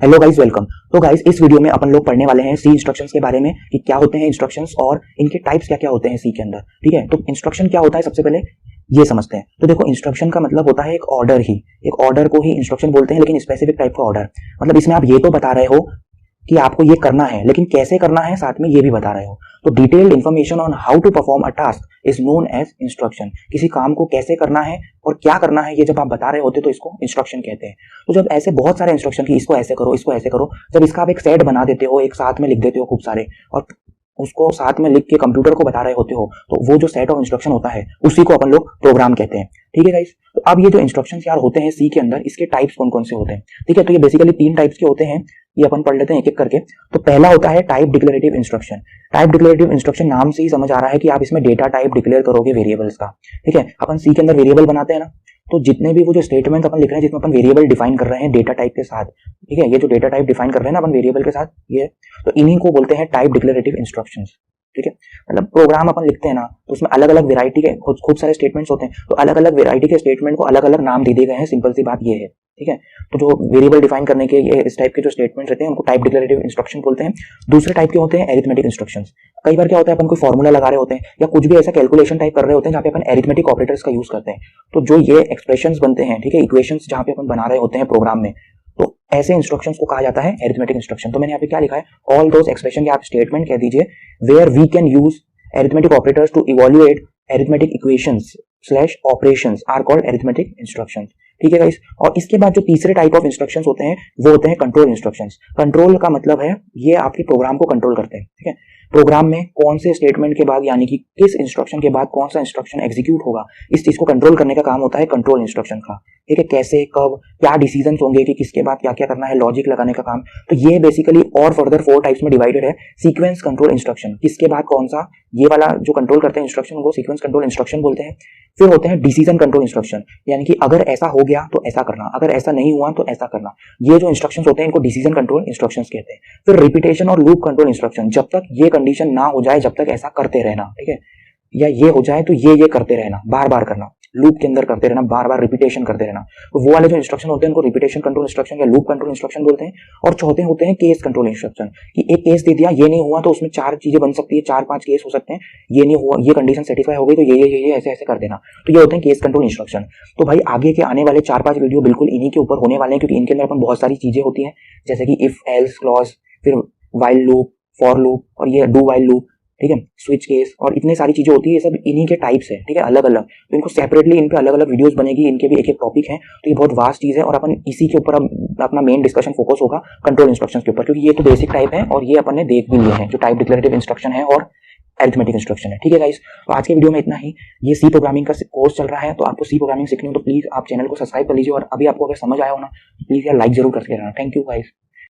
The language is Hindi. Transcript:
Hello guys, welcome. तो गाइस, इस वीडियो में अपन लोग पढ़ने वाले हैं सी इंस्ट्रक्शंस के बारे में कि क्या होते हैं इंस्ट्रक्शंस और इनके टाइप्स क्या क्या होते हैं सी के अंदर। ठीक है, तो इंस्ट्रक्शन क्या होता है सबसे पहले ये समझते हैं। तो देखो, इंस्ट्रक्शन का मतलब होता है एक ऑर्डर ही, एक ऑर्डर को ही इंस्ट्रक्शन बोलते हैं, लेकिन स्पेसिफिक टाइप का ऑर्डर। मतलब इसमें आप ये तो बता रहे हो कि आपको ये करना है, लेकिन कैसे करना है साथ में ये भी बता रहे हो। तो detailed information on how to perform a task is known as instruction. किसी काम को कैसे करना है और क्या करना है ये जब आप बता रहे होते तो इसको इंस्ट्रक्शन कहते हैं। तो जब ऐसे बहुत सारे इंस्ट्रक्शन की इसको ऐसे करो, इसको ऐसे करो, जब इसका आप एक सेट बना देते हो, एक साथ में लिख देते हो खूब सारे, और उसको साथ में लिख के कंप्यूटर को बता रहे होते हो, तो वो जो सेट ऑफ इंस्ट्रक्शन होता है उसी को अपन लोग प्रोग्राम कहते हैं। ठीक है गाइस, तो अब ये जो इंस्ट्रक्शंस यार होते हैं सी के अंदर, इसके टाइप्स कौन कौन से होते हैं। ठीक है, तो ये बेसिकली 3 टाइप्स के होते हैं, ये अपन पढ़ लेते हैं एक एक करके। तो पहला होता है type declarative instruction. Type declarative instruction नाम से ही समझ आ रहा है कि आप इसमें डेटा टाइप डिक्लेयर करोगे वेरिएबल्स का। ठीक है, अपन सी के अंदर वेरिएबल बनाते हैं ना, तो जितने भी वो जो स्टेटमेंट अपन लिख रहे हैं जिसमें अपन वेरिएबल डिफाइन कर रहे हैं डेटा टाइप के साथ, ठीक है, ये जो डेटा टाइप डिफाइन कर रहे हैं ना अपन वेरिएबल के साथ, ये तो इन्हीं को बोलते हैं टाइप डिक्लेरेटिव इंस्ट्रक्शंस। ठीक है, मतलब प्रोग्राम अपन लिखते हैं ना, तो उसमें अलग अलग वेराइटी के खूब सारे स्टेटमेंट्स होते हैं, तो अलग अलग वेराइटी के स्टेटमेंट को अलग अलग नाम दे दिए गए हैं। सिंपल सी बात ये है। ठीक है, तो जो वेरिएबल डिफाइन करने के ये इस टाइप के जो स्टेटमेंट रहते हैं उनको टाइप डिक्लेरेटिव इंस्ट्रक्शन बोलते हैं। दूसरे टाइप के होते हैं एरिथमेटिक इंस्ट्रक्शंस। कई बार क्या होता है, अपन कोई फॉर्मूला लगा रहे होते हैं या कुछ भी ऐसा कैलकुलेशन टाइप कर रहे होते हैं जहाँ पे अपन एरिथमेटिक ऑपरेटर्स का यूज करते हैं। तो जो ये एक्सप्रेशंस बनते हैं, ठीक है, इक्वेशंस जहाँ पे अपन बना रहे होते हैं प्रोग्राम में, तो ऐसे इंस्ट्रक्शंस को कहा जाता है एरिथमेटिक इंस्ट्रक्शन। तो मैंने यहाँ पे क्या लिखा है, ऑल दोस एक्सप्रेशन के आप स्टेटमेंट कह दीजिए where we can use arithmetic operators to evaluate arithmetic equations slash operations are called arithmetic instructions। ठीक है गाइस, और इसके बाद जो तीसरे टाइप ऑफ इंस्ट्रक्शंस होते हैं वो होते हैं कंट्रोल इंस्ट्रक्शंस। कंट्रोल का मतलब है ये आपके प्रोग्राम को कंट्रोल करते हैं। ठीक है, प्रोग्राम में कौन से स्टेटमेंट के बाद यानी कि किस इंस्ट्रक्शन के बाद कौन सा इंस्ट्रक्शन एग्जीक्यूट होगा, इस चीज को कंट्रोल करने का काम होता है कंट्रोल इंस्ट्रक्शन का। ठीक है, कैसे, कब, क्या डिसीजन होंगे कि किसके बाद क्या क्या करना है, लॉजिक लगाने का काम। तो ये बेसिकली और फर्दर 4 टाइप्स में डिवाइडेड है। सीक्वेंस कंट्रोल इंस्ट्रक्शन, किसके बाद कौन सा, ये वाला जो कंट्रोल करते हैं इंस्ट्रक्शन वो सीक्वेंस कंट्रोल इंस्ट्रक्शन बोलते हैं। फिर होते हैं डिसीजन कंट्रोल इंस्ट्रक्शन, यानी कि अगर ऐसा हो गया तो ऐसा करना, अगर ऐसा नहीं हुआ तो ऐसा करना। ये जो इंस्ट्रक्शंस होते हैं इनको डिसीजन कंट्रोल इंस्ट्रक्शंस कहते हैं। फिर रिपीटेशन और लूप कंट्रोल इंस्ट्रक्शन, जब तक ये कंडीशन ना हो जाए जब तक ऐसा करते रहना। ठीक है, या ये हो जाए तो ये करते रहना, बार बार करना, लूप के अंदर करते रहना, बार बार रिपीटेशन करते रहना। तो वो वाले जो इंस्ट्रक्शन होते हैं उनको रिपीटेशन कंट्रोल इंस्ट्रक्शन या लूप कंट्रोल इंस्ट्रक्शन बोलते हैं। और चौथे होते हैं केस कंट्रोल इंस्ट्रक्शन, कि एक केस दे दिया, ये नहीं हुआ तो उसमें 4 चीजें बन सकती है, 4-5 केस हो सकते हैं। ये नहीं हुआ, ये कंडीशन सेटिस्फाई हो गई तो ये ऐसे ऐसे कर देना। तो ये होते हैं केस कंट्रोल इंस्ट्रक्शन। तो भाई आगे के आने वाले 4-5 वीडियो बिल्कुल इन्हीं के ऊपर होने वाले हैं, क्योंकि इनके अंदर अपन बहुत सारी चीजें होती हैं, जैसे कि इफ एल्स क्लॉज, फिर व्हाइल लूप, फॉर लूप और ये डू व्हाइल लूप। ठीक है, स्विच केस और इतने सारी चीजें होती है, ये सब इन्हीं के टाइप्स है। ठीक है, अलग अलग, तो इनको सेपरेटली इन पे अलग अलग वीडियोस बनेगी, इनके भी एक एक टॉपिक है। तो ये बहुत वास्ट चीज है और अपन इसी के ऊपर अपना मेन डिस्कशन फोकस होगा कंट्रोल इंस्ट्रक्शंस के ऊपर, क्योंकि ये तो बेसिक टाइप है और ये अपन ने देख भी लिए हैं, जो टाइप डिक्लेरेटिव इंस्ट्रक्शन है और अरिथमेटिक इंस्ट्रक्शन है। ठीक है गाइस, तो आज के वीडियो में इतना ही। ये सी प्रोग्रामिंग का कोर्स चल रहा है, तो आपको सी प्रोग्रामिंग सीखनी हो तो प्लीज आप चैनल को सब्सक्राइब कर लीजिए, और अभी आपको अगर समझ आया हो ना, प्लीज यार लाइक जरूर करके रहना। Thank you guys.